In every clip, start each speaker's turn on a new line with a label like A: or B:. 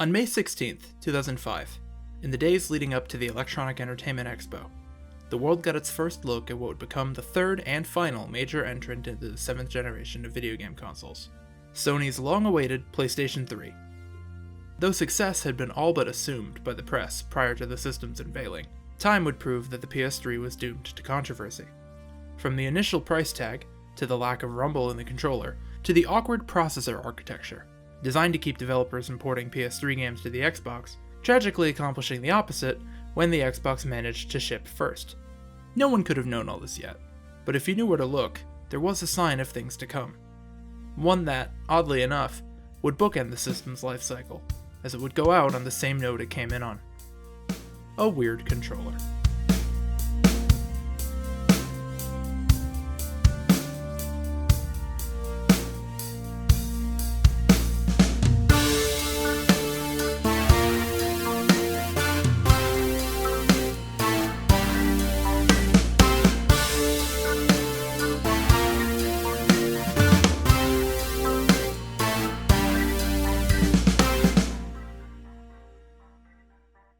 A: On May 16th, 2005, in the days leading up to the Electronic Entertainment Expo, the world got its first look at what would become the third and final major entrant into the 7th generation of video game consoles, Sony's long-awaited PlayStation 3. Though success had been all but assumed by the press prior to the system's unveiling, time would prove that the PS3 was doomed to controversy. From the initial price tag, to the lack of rumble in the controller, to the awkward processor architecture, designed to keep developers importing PS3 games to the Xbox, tragically accomplishing the opposite when the Xbox managed to ship first. No one could have known all this yet, but if you knew where to look, there was a sign of things to come. One that, oddly enough, would bookend the system's life cycle, as it would go out on the same note it came in on. A weird controller.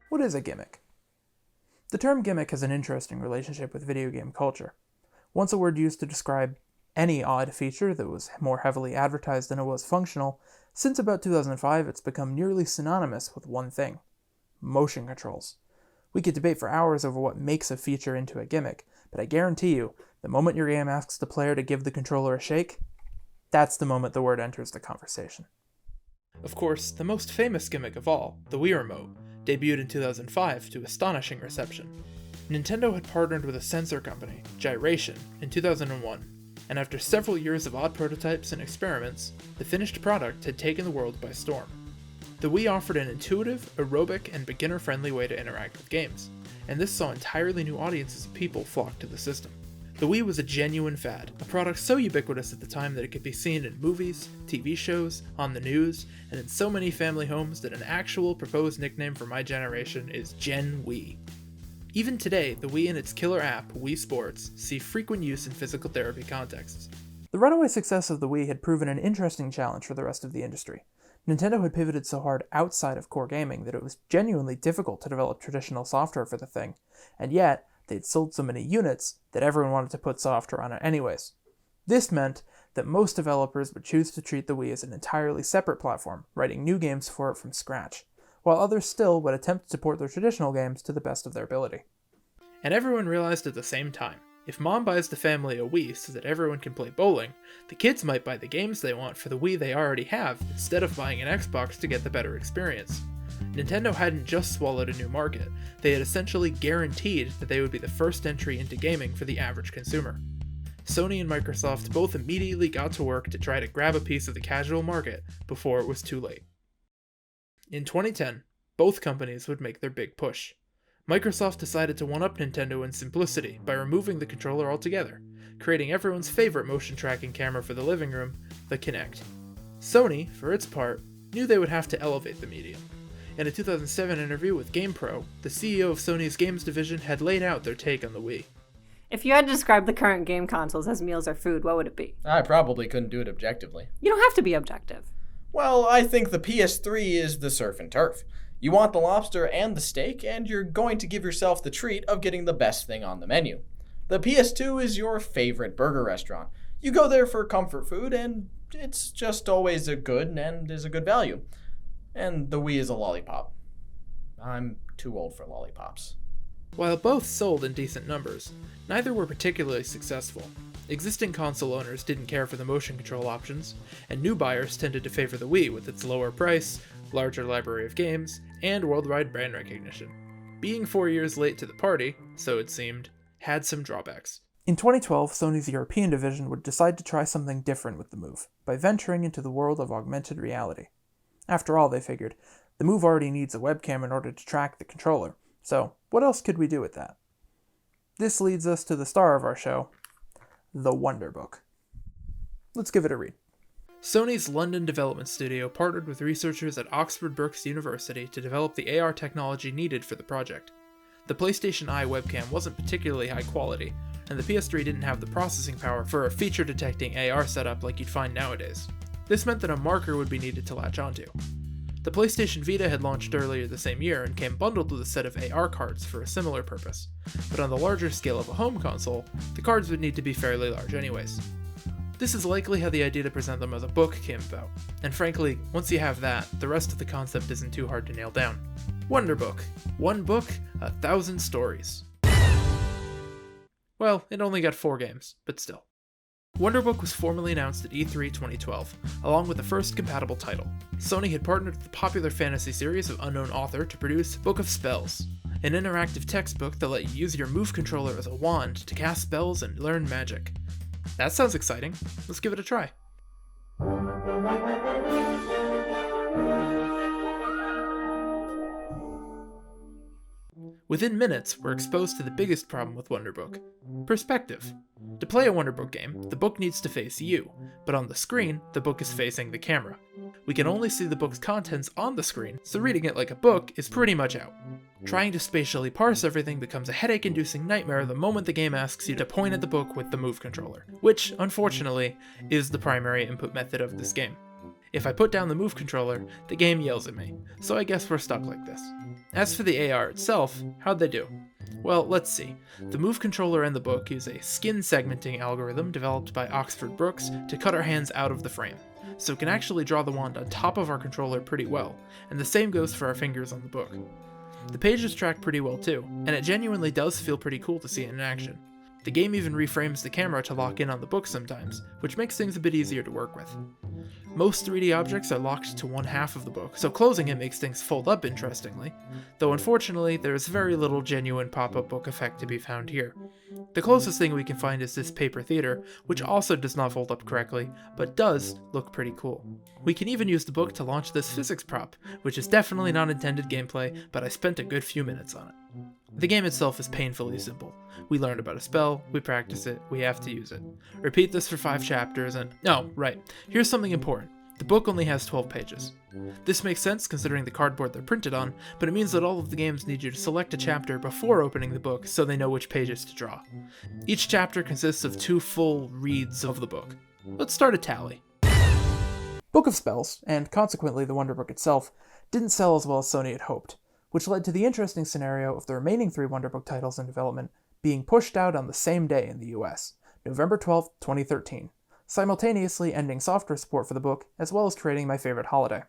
A: What is a gimmick? The term gimmick has an interesting relationship with video game culture. Once a word used to describe any odd feature that was more heavily advertised than it was functional, since about 2005 it's become nearly synonymous with one thing: motion controls. We could debate for hours over what makes a feature into a gimmick, but I guarantee you, the moment your game asks the player to give the controller a shake, that's the moment the word enters the conversation. Of course, the most famous gimmick of all, the Wii Remote, debuted in 2005 to astonishing reception. Nintendo had partnered with a sensor company, Gyration, in 2001, and after several years of odd prototypes and experiments, the finished product had taken the world by storm. The Wii offered an intuitive, aerobic, and beginner-friendly way to interact with games, and this saw entirely new audiences of people flock to the system. The Wii was a genuine fad, a product so ubiquitous at the time that it could be seen in movies, TV shows, on the news, and in so many family homes that an actual proposed nickname for my generation is Gen Wii. Even today, the Wii and its killer app, Wii Sports, see frequent use in physical therapy contexts. The runaway success of the Wii had proven an interesting challenge for the rest of the industry. Nintendo had pivoted so hard outside of core gaming that it was genuinely difficult to develop traditional software for the thing, and yet, they'd sold so many units that everyone wanted to put software on it anyways. This meant that most developers would choose to treat the Wii as an entirely separate platform, writing new games for it from scratch, while others still would attempt to port their traditional games to the best of their ability. And everyone realized at the same time, if mom buys the family a Wii so that everyone can play bowling, the kids might buy the games they want for the Wii they already have instead of buying an Xbox to get the better experience. Nintendo hadn't just swallowed a new market, they had essentially guaranteed that they would be the first entry into gaming for the average consumer. Sony and Microsoft both immediately got to work to try to grab a piece of the casual market before it was too late. In 2010, both companies would make their big push. Microsoft decided to one-up Nintendo in simplicity by removing the controller altogether, creating everyone's favorite motion tracking camera for the living room, the Kinect. Sony, for its part, knew they would have to elevate the medium. In a 2007 interview with GamePro, the CEO of Sony's games division had laid out their take on the Wii.
B: If you had to describe the current game consoles as meals or food, what would it be?
C: I probably couldn't do it objectively.
B: You don't have to be objective.
C: Well, I think the PS3 is the surf and turf. You want the lobster and the steak, and you're going to give yourself the treat of getting the best thing on the menu. The PS2 is your favorite burger restaurant. You go there for comfort food, and it's just always a good and is a good value. And the Wii is a lollipop. I'm too old for lollipops.
A: While both sold in decent numbers, neither were particularly successful. Existing console owners didn't care for the motion control options, and new buyers tended to favor the Wii with its lower price, larger library of games, and worldwide brand recognition. Being 4 years late to the party, so it seemed, had some drawbacks. In 2012, Sony's European division would decide to try something different with the Move, by venturing into the world of augmented reality. After all, they figured, the Move already needs a webcam in order to track the controller, so what else could we do with that? This leads us to the star of our show, the Wonderbook. Let's give it a read. Sony's London development studio partnered with researchers at Oxford Brookes University to develop the AR technology needed for the project. The PlayStation Eye webcam wasn't particularly high quality, and the PS3 didn't have the processing power for a feature-detecting AR setup like you'd find nowadays. This meant that a marker would be needed to latch onto. The PlayStation Vita had launched earlier the same year and came bundled with a set of AR cards for a similar purpose, but on the larger scale of a home console, the cards would need to be fairly large anyways. This is likely how the idea to present them as a book came about, and frankly, once you have that, the rest of the concept isn't too hard to nail down. Wonderbook. One book, 1,000 stories. Well, it only got 4 games, but still. Wonderbook was formally announced at E3 2012, along with the first compatible title. Sony had partnered with the popular fantasy series of unknown author to produce Book of Spells, an interactive textbook that let you use your Move controller as a wand to cast spells and learn magic. That sounds exciting. Let's give it a try. Within minutes, we're exposed to the biggest problem with Wonderbook: perspective. To play a Wonderbook game, the book needs to face you, but on the screen, the book is facing the camera. We can only see the book's contents on the screen, so reading it like a book is pretty much out. Trying to spatially parse everything becomes a headache-inducing nightmare the moment the game asks you to point at the book with the Move controller, which, unfortunately, is the primary input method of this game. If I put down the Move controller, the game yells at me, so I guess we're stuck like this. As for the AR itself, how'd they do? Well, let's see. The Move controller and the book use a skin segmenting algorithm developed by Oxford Brooks to cut our hands out of the frame, so we can actually draw the wand on top of our controller pretty well, and the same goes for our fingers on the book. The pages track pretty well too, and it genuinely does feel pretty cool to see it in action. The game even reframes the camera to lock in on the book sometimes, which makes things a bit easier to work with. Most 3D objects are locked to one half of the book, so closing it makes things fold up interestingly, though unfortunately there is very little genuine pop-up book effect to be found here. The closest thing we can find is this paper theater, which also does not fold up correctly, but does look pretty cool. We can even use the book to launch this physics prop, which is definitely not intended gameplay, but I spent a good few minutes on it. The game itself is painfully simple. We learn about a spell, we practice it, we have to use it. Repeat this for 5 chapters and... Oh, right. Here's something important. The book only has 12 pages. This makes sense considering the cardboard they're printed on, but it means that all of the games need you to select a chapter before opening the book so they know which pages to draw. Each chapter consists of 2 full reads of the book. Let's start a tally. Book of Spells, and consequently the Wonderbook itself, didn't sell as well as Sony had hoped, which led to the interesting scenario of the remaining 3 Wonderbook titles in development being pushed out on the same day in the US, November 12, 2013, simultaneously ending software support for the book as well as creating my favorite holiday.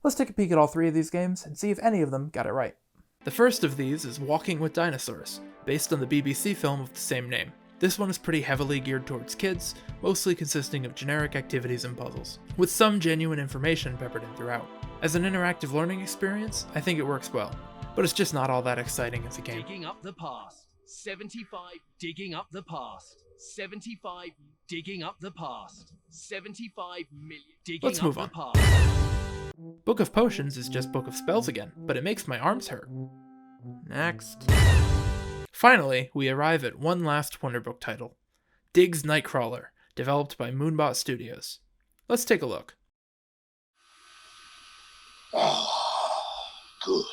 A: Let's take a peek at all 3 of these games and see if any of them got it right. The first of these is Walking with Dinosaurs, based on the BBC film of the same name. This one is pretty heavily geared towards kids, mostly consisting of generic activities and puzzles, with some genuine information peppered in throughout. As an interactive learning experience, I think it works well, but it's just not all that exciting as a game.
D: Digging up the past. 75 digging up the past. 75 digging up the past. 75 million digging
A: Let's move
D: up
A: on.
D: the past.
A: Book of Potions is just Book of Spells again, but it makes my arms hurt. Next. Finally, we arrive at one last Wonderbook title, Diggs Nightcrawler, developed by Moonbot Studios. Let's take a look.
E: Ah, good.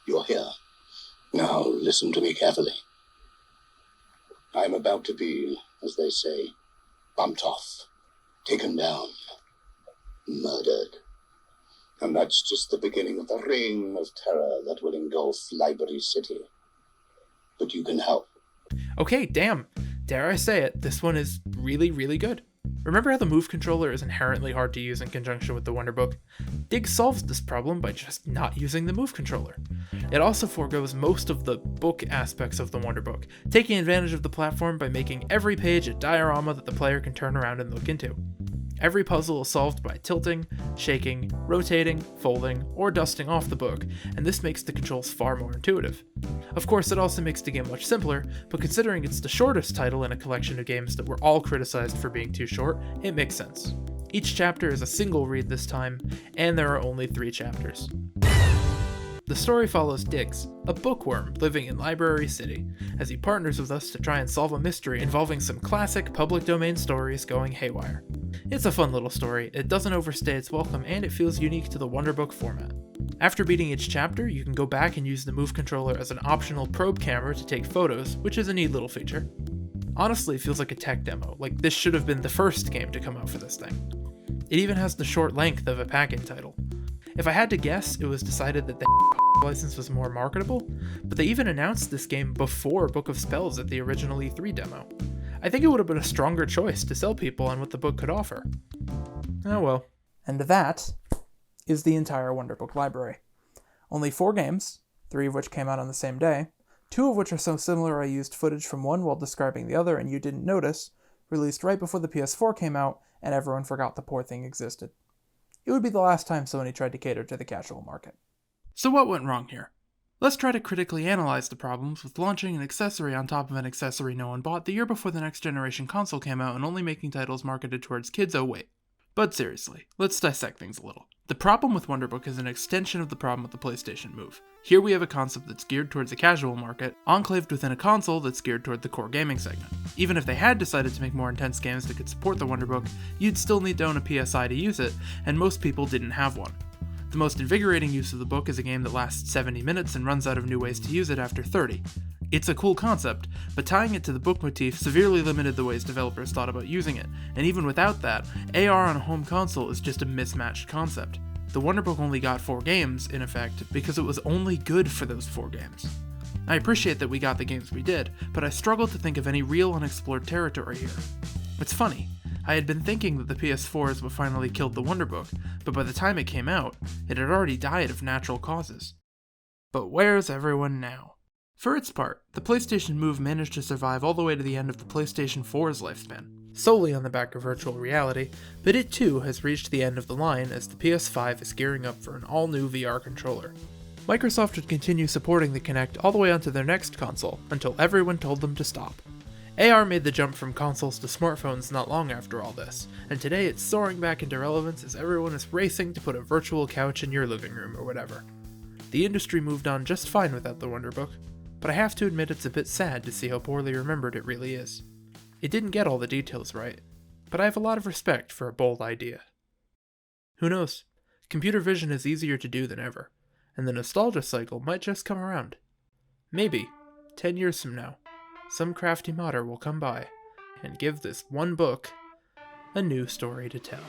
E: You're here. Now listen to me carefully. I'm about to be, as they say, bumped off, taken down, murdered. And that's just the beginning of the reign of terror that will engulf Library City. But you can help.
A: Okay, damn. Dare I say it, this one is really, really good. Remember how the Move controller is inherently hard to use in conjunction with the Wonderbook? Diggs solves this problem by just not using the Move controller. It also forgoes most of the book aspects of the Wonderbook, taking advantage of the platform by making every page a diorama that the player can turn around and look into. Every puzzle is solved by tilting, shaking, rotating, folding, or dusting off the book, and this makes the controls far more intuitive. Of course, it also makes the game much simpler, but considering it's the shortest title in a collection of games that were all criticized for being too short, it makes sense. Each chapter is a single read this time, and there are only 3 chapters. The story follows Diggs, a bookworm living in Library City, as he partners with us to try and solve a mystery involving some classic public domain stories going haywire. It's a fun little story, it doesn't overstay its welcome, and it feels unique to the Wonderbook format. After beating each chapter, you can go back and use the Move controller as an optional probe camera to take photos, which is a neat little feature. Honestly, it feels like a tech demo, like this should have been the first game to come out for this thing. It even has the short length of a pack-in title. If I had to guess, it was decided that the license was more marketable, but they even announced this game before Book of Spells at the original E3 demo. I think it would have been a stronger choice to sell people on what the book could offer. Oh well. And that is the entire Wonderbook library. Only 4 games, 3 of which came out on the same day, 2 of which are so similar I used footage from one while describing the other and you didn't notice, released right before the PS4 came out and everyone forgot the poor thing existed. It would be the last time Sony tried to cater to the casual market. So what went wrong here? Let's try to critically analyze the problems with launching an accessory on top of an accessory no one bought the year before the next generation console came out and only making titles marketed towards kids. Oh wait. But seriously, let's dissect things a little. The problem with Wonderbook is an extension of the problem with the PlayStation Move. Here we have a concept that's geared towards the casual market, enclaved within a console that's geared toward the core gaming segment. Even if they had decided to make more intense games that could support the Wonderbook, you'd still need to own a PSI to use it, and most people didn't have one. The most invigorating use of the book is a game that lasts 70 minutes and runs out of new ways to use it after 30. It's a cool concept, but tying it to the book motif severely limited the ways developers thought about using it, and even without that, AR on a home console is just a mismatched concept. The Wonderbook only got 4 games, in effect, because it was only good for those 4 games. I appreciate that we got the games we did, but I struggle to think of any real unexplored territory here. It's funny, I had been thinking that the PS4 is what finally killed the Wonderbook, but by the time it came out, it had already died of natural causes. But where's everyone now? For its part, the PlayStation Move managed to survive all the way to the end of the PlayStation 4's lifespan, solely on the back of virtual reality, but it too has reached the end of the line as the PS5 is gearing up for an all-new VR controller. Microsoft would continue supporting the Kinect all the way onto their next console, until everyone told them to stop. AR made the jump from consoles to smartphones not long after all this, and today it's soaring back into relevance as everyone is racing to put a virtual couch in your living room or whatever. The industry moved on just fine without the Wonderbook, but I have to admit it's a bit sad to see how poorly remembered it really is. It didn't get all the details right, but I have a lot of respect for a bold idea. Who knows? Computer vision is easier to do than ever, and the nostalgia cycle might just come around. Maybe, 10 years from now, some crafty modder will come by and give this one book a new story to tell.